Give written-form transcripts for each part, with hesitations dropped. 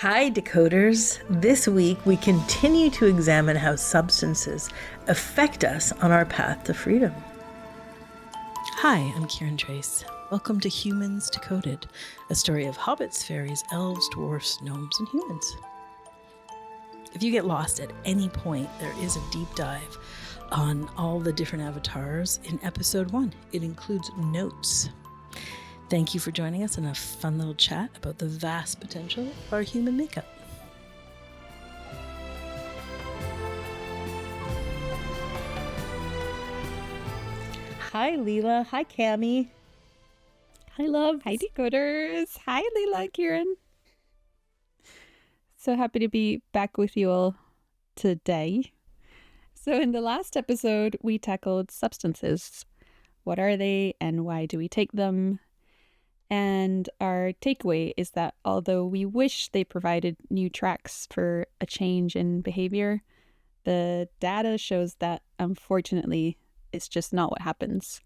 Hi, decoders. This week we continue to examine how substances affect us on our path to freedom. Hi, I'm Kiran Trace. Welcome to Humans Decoded, a story of hobbits, fairies, elves, dwarfs, gnomes, and humans. If you get lost at any point, there is a deep dive on all the different avatars in episode 1. It includes notes. Thank you for joining us in a fun little chat about the vast potential of our human makeup. Hi, Leela. Hi, Cami. Hi, love. Hi, decoders. Hi, Leela, Kiran. So happy to be back with you all today. So in the last episode, we tackled substances. What are they and why do we take them? And our takeaway is that although we wish they provided new tracks for a change in behavior, the data shows that unfortunately it's just not what happens.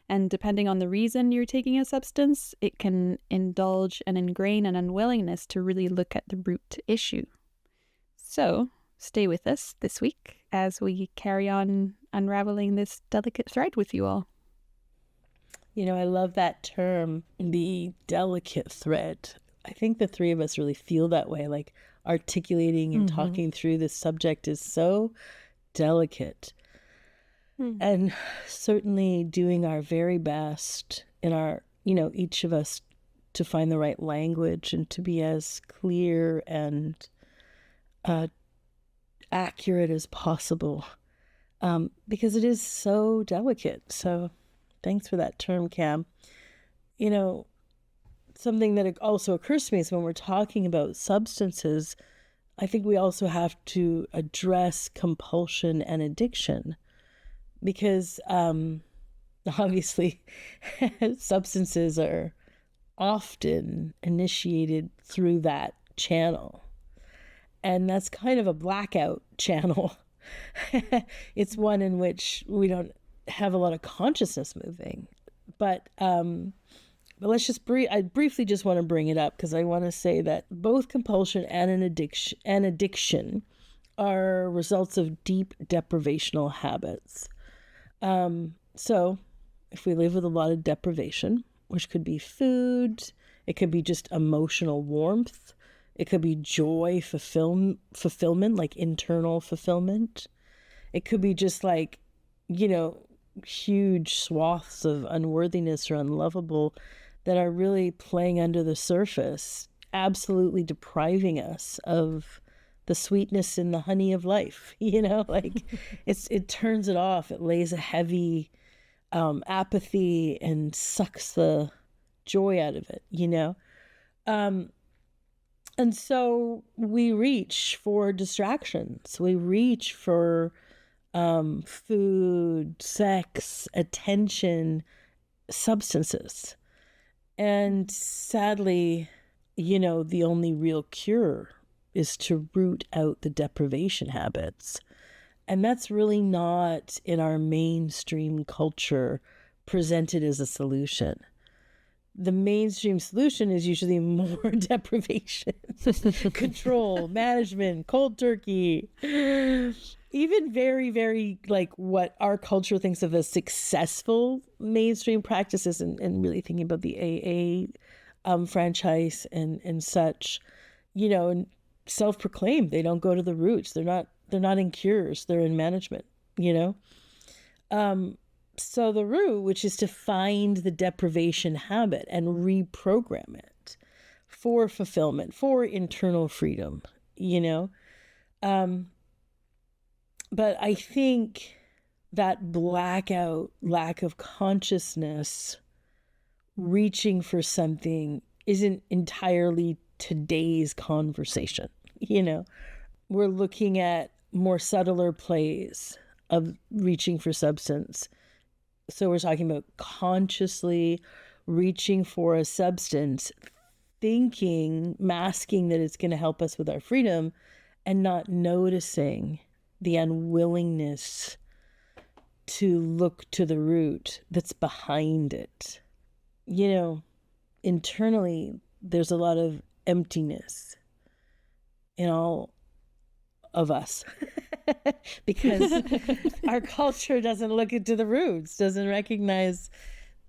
And depending on the reason you're taking a substance, it can indulge and ingrain an unwillingness to really look at the root issue. So stay with us this week as we carry on unraveling this delicate thread with you all. You know, I love that term, the delicate thread. I think the three of us really feel that way, like articulating and talking through this subject is so delicate. And certainly doing our very best in our, each of us to find the right language and to be as clear and accurate as possible, because it is so delicate. So thanks for that term, Cam. Something that also occurs to me is when we're talking about substances, I think we also have to address compulsion and addiction, because obviously substances are often initiated through that channel. And that's kind of a blackout channel. It's one in which we don't have a lot of consciousness moving. But let's just I briefly just want to bring it up because I want to say that both compulsion and addiction are results of deep deprivational habits. So if we live with a lot of deprivation, which could be food, it could be just emotional warmth, it could be joy, fulfillment, like internal fulfillment. It could be just like, huge swaths of unworthiness or unlovable that are really playing under the surface, absolutely depriving us of the sweetness and the honey of life, it turns it off. It lays a heavy apathy and sucks the joy out of it, and so we reach for distractions. We reach for food, sex, attention, substances. And sadly, the only real cure is to root out the deprivation habits. And that's really not in our mainstream culture presented as a solution. The mainstream solution is usually more deprivation, control, management, cold turkey. Even very, very like what our culture thinks of as successful mainstream practices, and really thinking about the AA franchise and such, and self-proclaimed. They don't go to the roots. They're not in cures. They're in management, So the root, which is to find the deprivation habit and reprogram it for fulfillment, for internal freedom, But I think that blackout, lack of consciousness, reaching for something isn't entirely today's conversation. We're looking at more subtler plays of reaching for substance. So we're talking about consciously reaching for a substance, masking that it's going to help us with our freedom, and not noticing the unwillingness to look to the root that's behind it. Internally, there's a lot of emptiness. in all of us because our culture doesn't look into the roots, doesn't recognize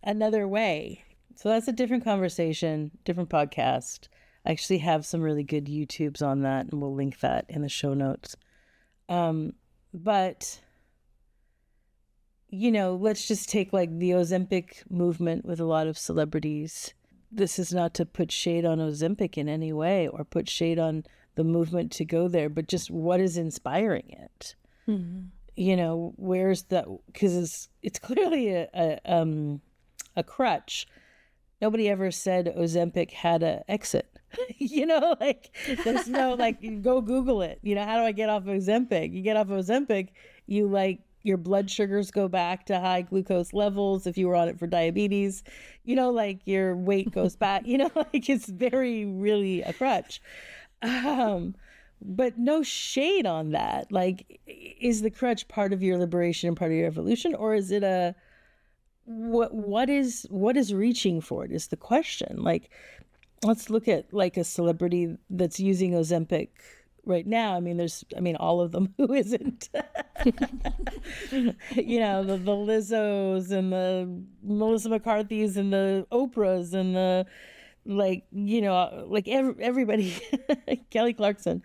another way. So that's a different conversation, different podcast. I actually have some really good YouTubes on that, and we'll link that in the show notes. But, let's just take like the Ozempic movement with a lot of celebrities. This is not to put shade on Ozempic in any way or put shade on the movement to go there, but just what is inspiring it? Mm-hmm. Where's that? Because it's clearly a crutch. Nobody ever said Ozempic had an exit. There's no go Google it. How do I get off Ozempic? You get off Ozempic, your blood sugars go back to high glucose levels if you were on it for diabetes. Your weight goes back. It's very really a crutch. But no shade on that. Is the crutch part of your liberation and part of your evolution, or is it what is reaching for it is the question. Let's look at a celebrity that's using Ozempic right now. All of them. Who isn't? the Lizzos and the Melissa McCarthy's and the Oprahs and the everybody, Kelly Clarkson.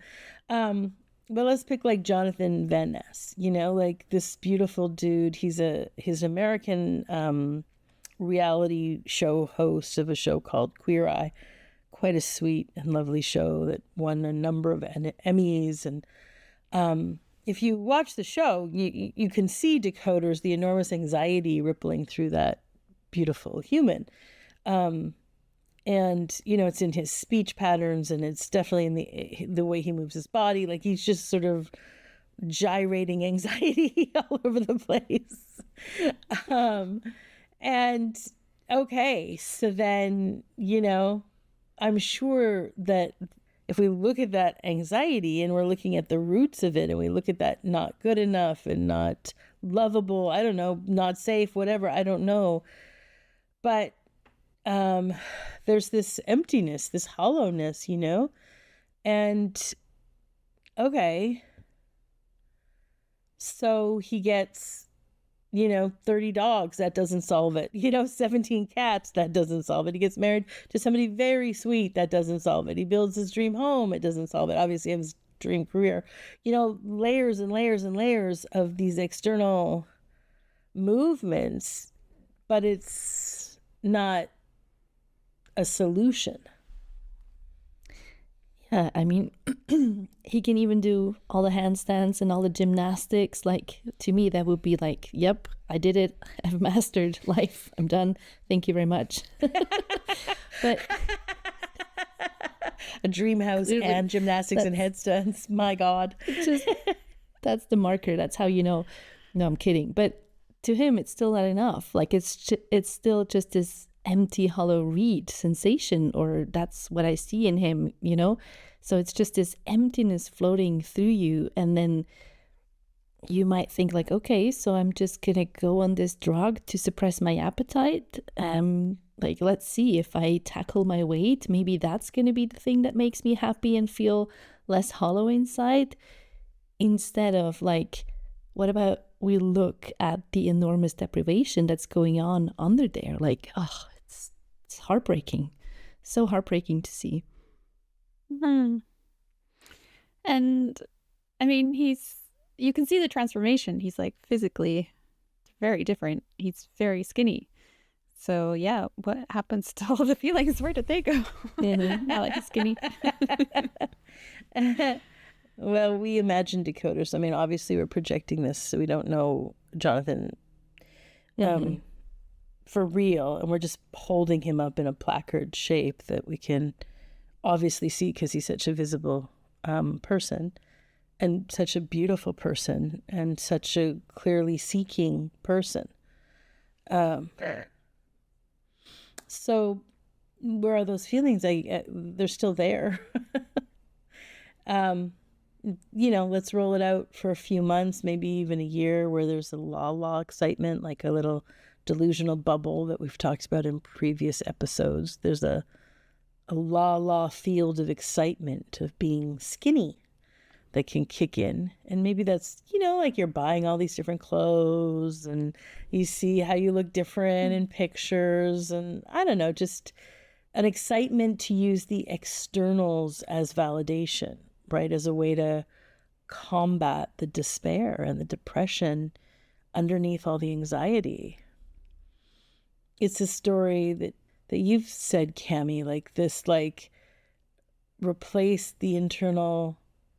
But let's pick Jonathan Van Ness, this beautiful dude. He's an American reality show host of a show called Queer Eye. Quite a sweet and lovely show that won a number of Emmys. And if you watch the show, you can see decoders the enormous anxiety rippling through that beautiful human. And, it's in his speech patterns, and it's definitely in the way he moves his body. He's just sort of gyrating anxiety all over the place. And okay, so then, I'm sure that if we look at that anxiety and we're looking at the roots of it, and we look at that not good enough and not lovable, I don't know, not safe, whatever, I don't know. But there's this emptiness, this hollowness, and okay, so he gets, 30 dogs, that doesn't solve it, 17 cats, that doesn't solve it. He gets married to somebody very sweet, that doesn't solve it. He builds his dream home, it doesn't solve it. Obviously his dream career, layers and layers and layers of these external movements, but it's not a solution. Yeah, he can even do all the handstands and all the gymnastics. To me, that would be yep, I did it. I've mastered life. I'm done. Thank you very much. But a dream house and gymnastics and headstands. My God. That's the marker. That's how you know. No, I'm kidding. But to him, it's still not enough. It's still just this empty, hollow reed sensation, or that's what I see in him, So it's just this emptiness floating through you, and then you might think okay, so I'm just gonna go on this drug to suppress my appetite. Let's see, if I tackle my weight, maybe that's gonna be the thing that makes me happy and feel less hollow inside. Instead of what about we look at the enormous deprivation that's going on under there? It's heartbreaking. So heartbreaking to see. Mm-hmm. And you can see the transformation. He's physically very different. He's very skinny. So yeah, what happens to all the feelings? Where did they go? Now he's skinny. Well, we imagine decoders. Obviously we're projecting this, so we don't know Jonathan for real, and we're just holding him up in a placard shape that we can obviously see because he's such a visible person, and such a beautiful person, and such a clearly seeking person. So where are those feelings? They're still there. Let's roll it out for a few months, maybe even a year, where there's a la excitement, a little delusional bubble that we've talked about in previous episodes. There's a la field of excitement of being skinny that can kick in. And maybe that's, like you're buying all these different clothes and you see how you look different in pictures. And I don't know, just an excitement to use the externals as validation, right? As a way to combat the despair and the depression underneath all the anxiety. It's a story that you've said, Cami, like this, like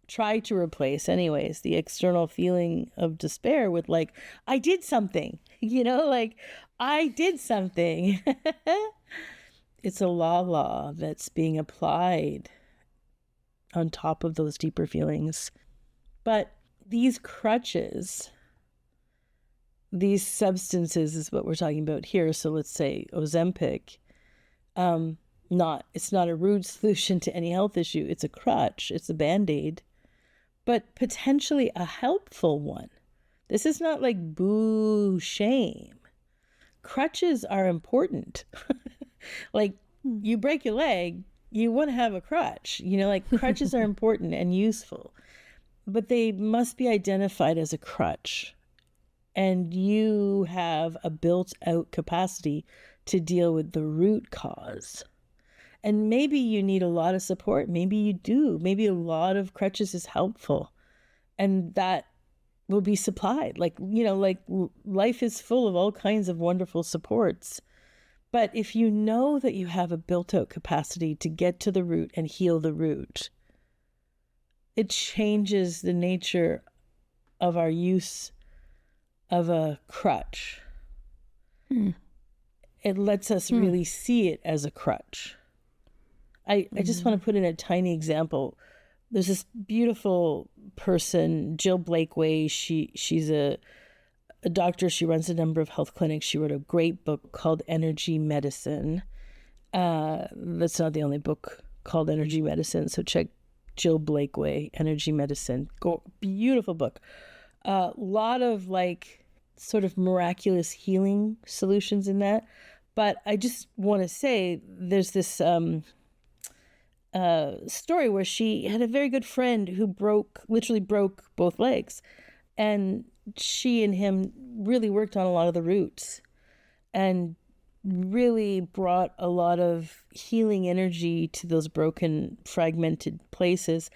try to replace anyways, the external feeling of despair with like, I did something, like I did something. It's a la that's being applied on top of those deeper feelings. But these crutches, these substances is what we're talking about here. So let's say Ozempic, it's not a rude solution to any health issue. It's a crutch, it's a Band-Aid, but potentially a helpful one. This is not like boo shame. Crutches are important. Like you break your leg, you want to have a crutch, like crutches are important and useful, but they must be identified as a crutch. And you have a built out capacity to deal with the root cause. And maybe you need a lot of support. Maybe you do. Maybe a lot of crutches is helpful. And that will be supplied. Like life is full of all kinds of wonderful supports. But if you know that you have a built-out capacity to get to the root and heal the root, it changes the nature of our use of a crutch. It lets us really see it as a crutch. I just want to put in a tiny example. There's this beautiful person, Jill Blakeway. She's a doctor. She runs a number of health clinics. She wrote a great book called Energy Medicine. That's not the only book called Energy Medicine. So check Jill Blakeway, Energy Medicine. Beautiful book. A lot of like sort of miraculous healing solutions in that. But I just want to say there's this story where she had a very good friend who literally broke both legs. And she and him really worked on a lot of the roots and really brought a lot of healing energy to those broken, fragmented places.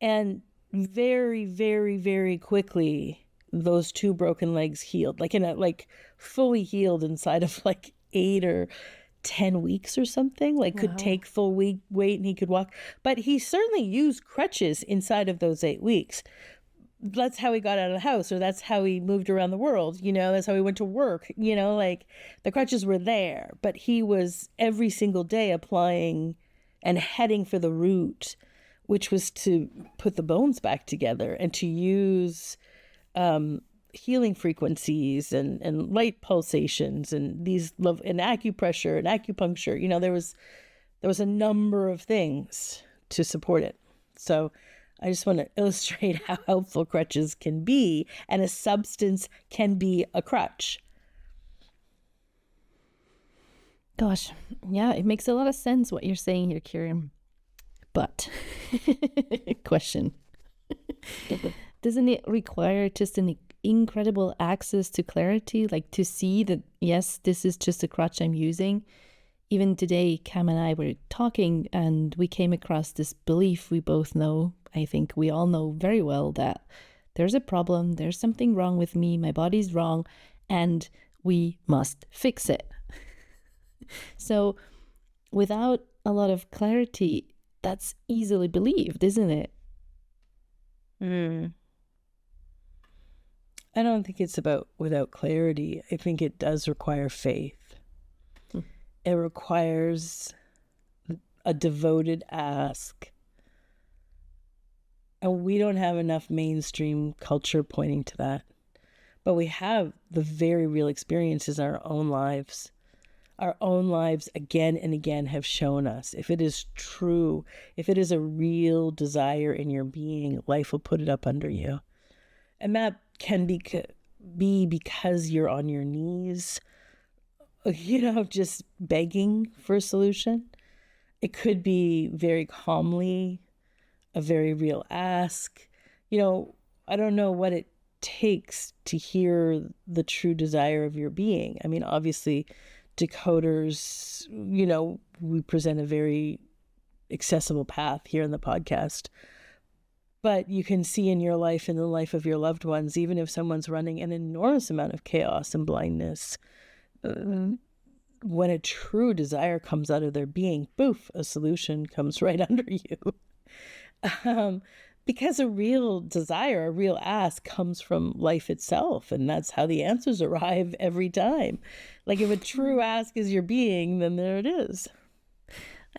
And very, very, very quickly, those two broken legs healed, fully healed inside of like 8 or 10 weeks or something, could take full weight and he could walk. But he certainly used crutches inside of those 8 weeks. That's how he got out of the house, or that's how he moved around the world, that's how he went to work, the crutches were there, but he was every single day applying and heading for the root, which was to put the bones back together and to use healing frequencies and light pulsations and and acupressure and acupuncture. There was a number of things to support it. So I just want to illustrate how helpful crutches can be, and a substance can be a crutch. Gosh, yeah, it makes a lot of sense what you're saying here, Kiran. But, question. Doesn't it require just an incredible access to clarity, like to see that, yes, this is just a crutch I'm using? Even today, Cam and I were talking and we came across this belief we both know. I think we all know very well that there's a problem, there's something wrong with me, my body's wrong, and we must fix it. So without a lot of clarity, that's easily believed, isn't it? I don't think it's about without clarity. I think it does require faith. It requires a devoted ask. And we don't have enough mainstream culture pointing to that. But we have the very real experiences in our own lives. Our own lives again and again have shown us, if it is true, if it is a real desire in your being, life will put it up under you. And that can be because you're on your knees, just begging for a solution. It could be very calmly, a very real ask. You know, I don't know what it takes to hear the true desire of your being. I mean, obviously, decoders, you know, we present a very accessible path here in the podcast. But you can see in your life, in the life of your loved ones, even if someone's running an enormous amount of chaos and blindness, when a true desire comes out of their being, poof, a solution comes right under you. Because a real desire, a real ask comes from life itself. And that's how the answers arrive every time. Like if a true ask is your being, then there it is.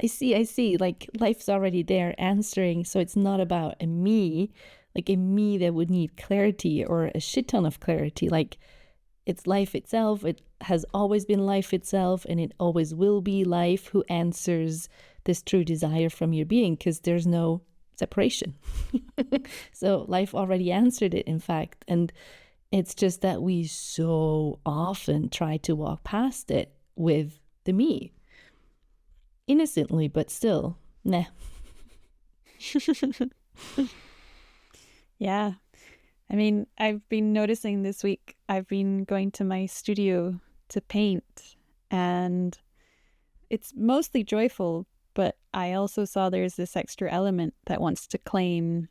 I see. Like life's already there answering. So it's not about a me, like a me that would need clarity or a shit ton of clarity. Like it's life itself. It has always been life itself, and it always will be life who answers this true desire from your being, because there's no separation. So life already answered it, in fact. And it's just that we so often try to walk past it with the me. Innocently, but still, nah. Yeah. I mean, I've been noticing this week, I've been going to my studio to paint, and it's mostly joyful, but I also saw there's this extra element that wants to claim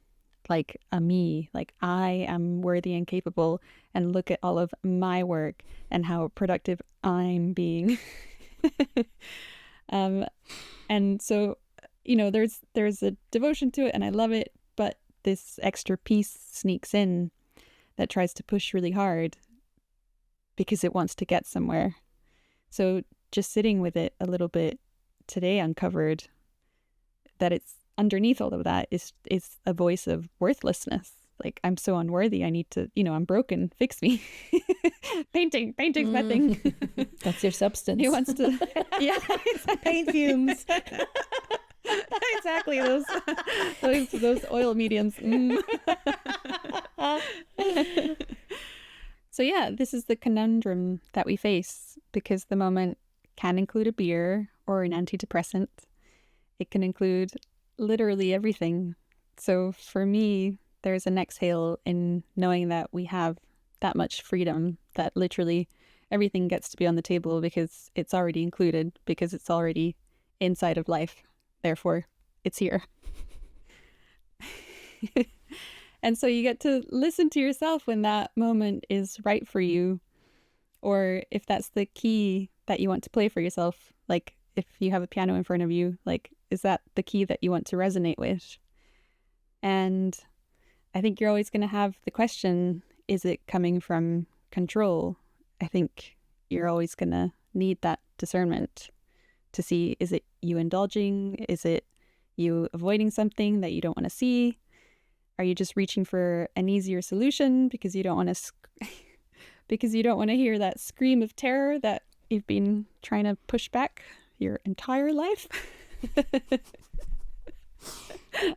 like a me, like I am worthy and capable, and look at all of my work and how productive I'm being. And so, you know, there's a devotion to it, and I love it, but this extra piece sneaks in that tries to push really hard because it wants to get somewhere. So just sitting with it a little bit today uncovered that it's underneath all of that is a voice of worthlessness. Like, I'm so unworthy. I need to, you know, I'm broken. Fix me. Painting's my thing. That's your substance. He wants to, yeah, Paint fumes. Exactly. Those oil mediums. So yeah, this is the conundrum that we face, because the moment can include a beer or an antidepressant. It can include literally everything. So for me, there's an exhale in knowing that we have that much freedom, that literally everything gets to be on the table because it's already included, because it's already inside of life. Therefore, it's here. And so you get to listen to yourself when that moment is right for you, or if that's the key that you want to play for yourself. Like if you have a piano in front of you, like, is that the key that you want to resonate with? And I think you're always going to have the question, is it coming from control? I think you're always going to need that discernment to see, is it you indulging? Is it you avoiding something that you don't want to see? Are you just reaching for an easier solution because you don't want to because you don't want to hear that scream of terror that you've been trying to push back your entire life?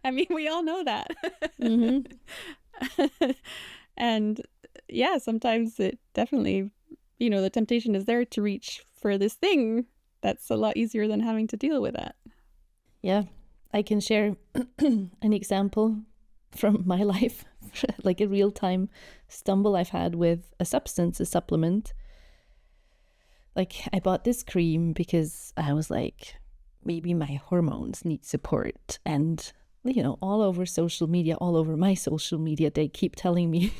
I mean, we all know that. Mm-hmm. And yeah, sometimes it definitely, you know, the temptation is there to reach for this thing that's a lot easier than having to deal with that. Yeah, I can share an example from my life, like a real-time stumble I've had with a substance, a supplement. Like, I bought this cream because I was like, maybe my hormones need support. And, you know, all over social media, all over my social media, they keep telling me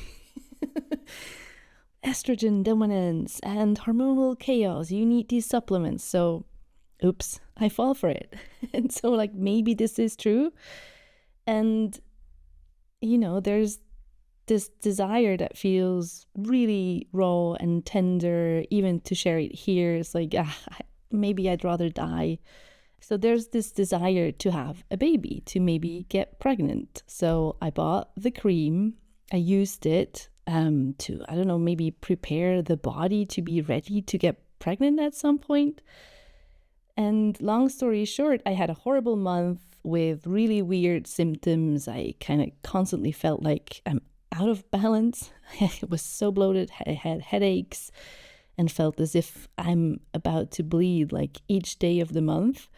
estrogen dominance and hormonal chaos, you need these supplements. So, oops, I fall for it. And so, like, maybe this is true. And, you know, there's this desire that feels really raw and tender, even to share it here. It's like, maybe I'd rather die. So there's this desire to have a baby, to maybe get pregnant. So I bought the cream. I used it to, I don't know, maybe prepare the body to be ready to get pregnant at some point. And long story short, I had a horrible month with really weird symptoms. I kind of constantly felt like I'm out of balance. I was so bloated. I had headaches and felt as if I'm about to bleed like each day of the month.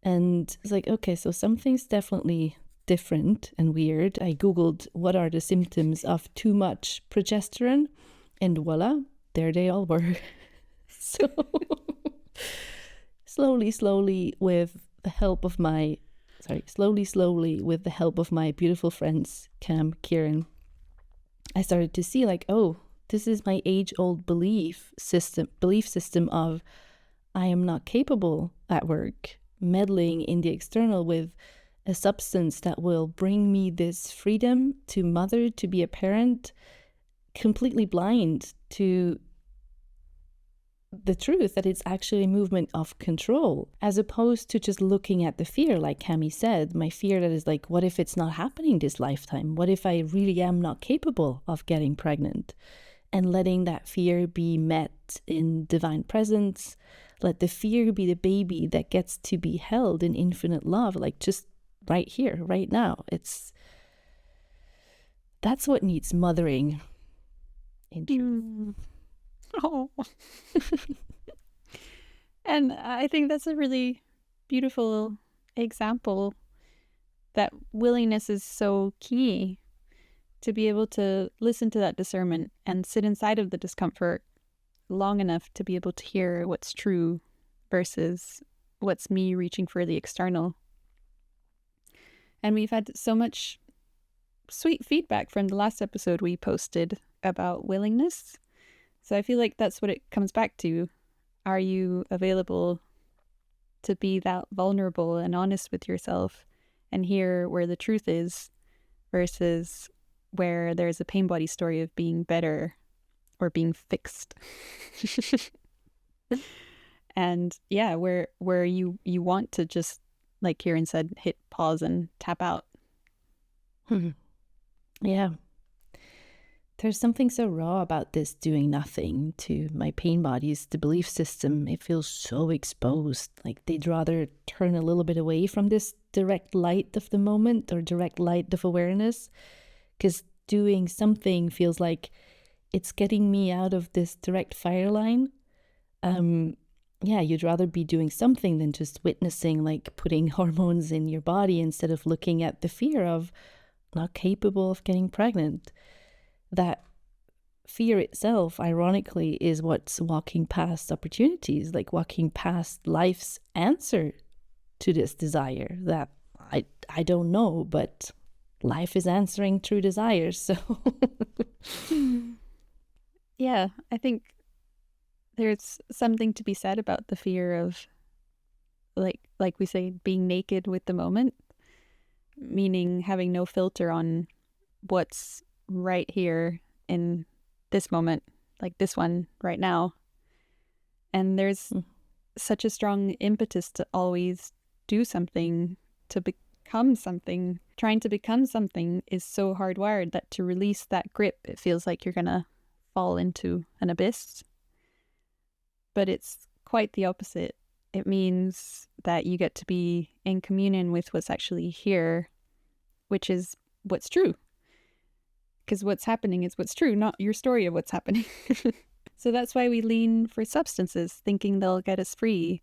And it's like, okay, so something's definitely different and weird. I Googled what are the symptoms of too much progesterone, and voila, there they all were. So slowly, with the help of my, slowly, with the help of my beautiful friends, Cam, Kiran, I started to see like, oh, this is my age-old belief system of I am not capable at work, meddling in the external with a substance that will bring me this freedom to mother, to be a parent, completely blind to the truth that it's actually a movement of control, as opposed to just looking at the fear, like Cami said, my fear that is like, what if it's not happening this lifetime? What if I really am not capable of getting pregnant? And letting that fear be met in divine presence. Let the fear be the baby that gets to be held in infinite love, like just right here, right now. That's what needs mothering into. Oh. And I think that's a really beautiful example that willingness is so key, to be able to listen to that discernment and sit inside of the discomfort long enough to be able to hear what's true versus what's me reaching for the external. And we've had so much sweet feedback from the last episode we posted about willingness. So I feel like that's what it comes back to. Are you available to be that vulnerable and honest with yourself and hear where the truth is versus where there's a pain body story of being better or being fixed? And yeah, where you want to just, like Kiran said, hit pause and tap out. Yeah. There's something so raw about this doing nothing to my pain bodies, the belief system. It feels so exposed. Like they'd rather turn a little bit away from this direct light of the moment or direct light of awareness, because doing something feels like it's getting me out of this direct fire line. Yeah, you'd rather be doing something than just witnessing, like putting hormones in your body instead of looking at the fear of not capable of getting pregnant. That fear itself, ironically, is what's walking past opportunities, like walking past life's answer to this desire that I don't know, but life is answering through desire. So yeah, I think there's something to be said about the fear of, like we say, being naked with the moment, meaning having no filter on what's right here in this moment, like this one right now. And there's such a strong impetus to always do something, to become something. Trying to become something is so hardwired that to release that grip, it feels like you're gonna fall into an abyss. But it's quite the opposite. It means that you get to be in communion with what's actually here, which is what's true. Because what's happening is what's true, not your story of what's happening. So that's why we lean for substances, thinking they'll get us free,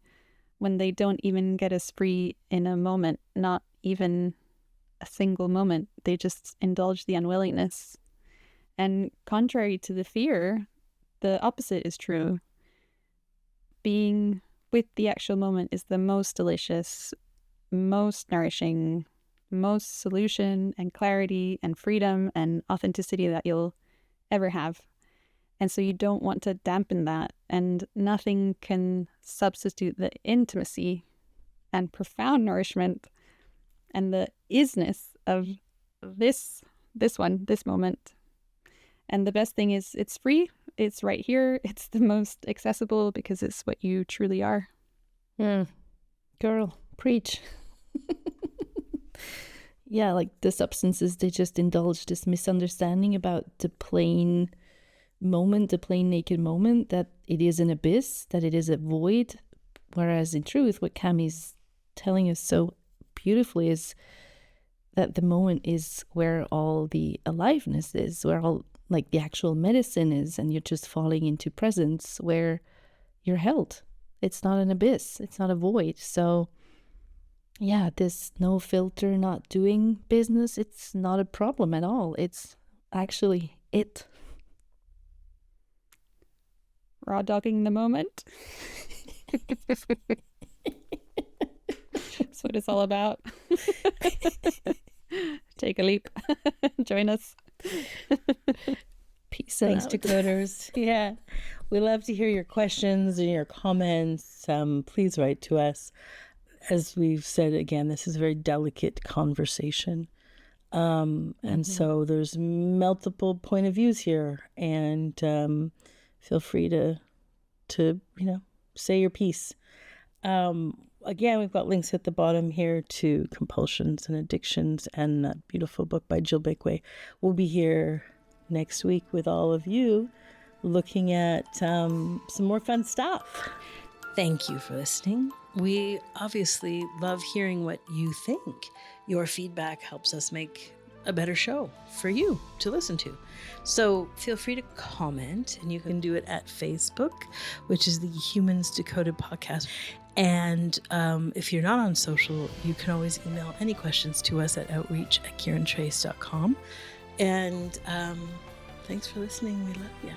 when they don't even get us free in a moment, not even a single moment. They just indulge the unwillingness. And contrary to the fear, the opposite is true. Being with the actual moment is the most delicious, most nourishing, most solution and clarity and freedom and authenticity that you'll ever have. And so you don't want to dampen that, and nothing can substitute the intimacy and profound nourishment and the isness of this moment. And the best thing is it's free, it's right here, it's the most accessible because it's what you truly are. Girl, preach. Yeah, like the substances, they just indulge this misunderstanding about the plain moment, the plain naked moment, that it is an abyss, that it is a void. Whereas in truth, what Cami's telling us so beautifully is that the moment is where all the aliveness is, where all like the actual medicine is, and you're just falling into presence where you're held. It's not an abyss, it's not a void. So yeah, this no filter, not doing business, it's not a problem at all. It's actually it. Raw dogging the moment. That's what it's all about. Take a leap. Join us. Peace Thanks, out. Decoders. Yeah. We love to hear your questions and your comments. Please write to us. As we've said again, this is a very delicate conversation. And so there's multiple point of views here. And feel free to say your piece. Again, we've got links at the bottom here to Compulsions and Addictions and that beautiful book by Jill Bakeway. We'll be here next week with all of you looking at some more fun stuff. Thank you for listening. We obviously love hearing what you think. Your feedback helps us make a better show for you to listen to. So feel free to comment, and you can do it at Facebook, which is the Humans Decoded podcast. And if you're not on social, you can always email any questions to us at outreach@kirantrace.com. And thanks for listening. We love you.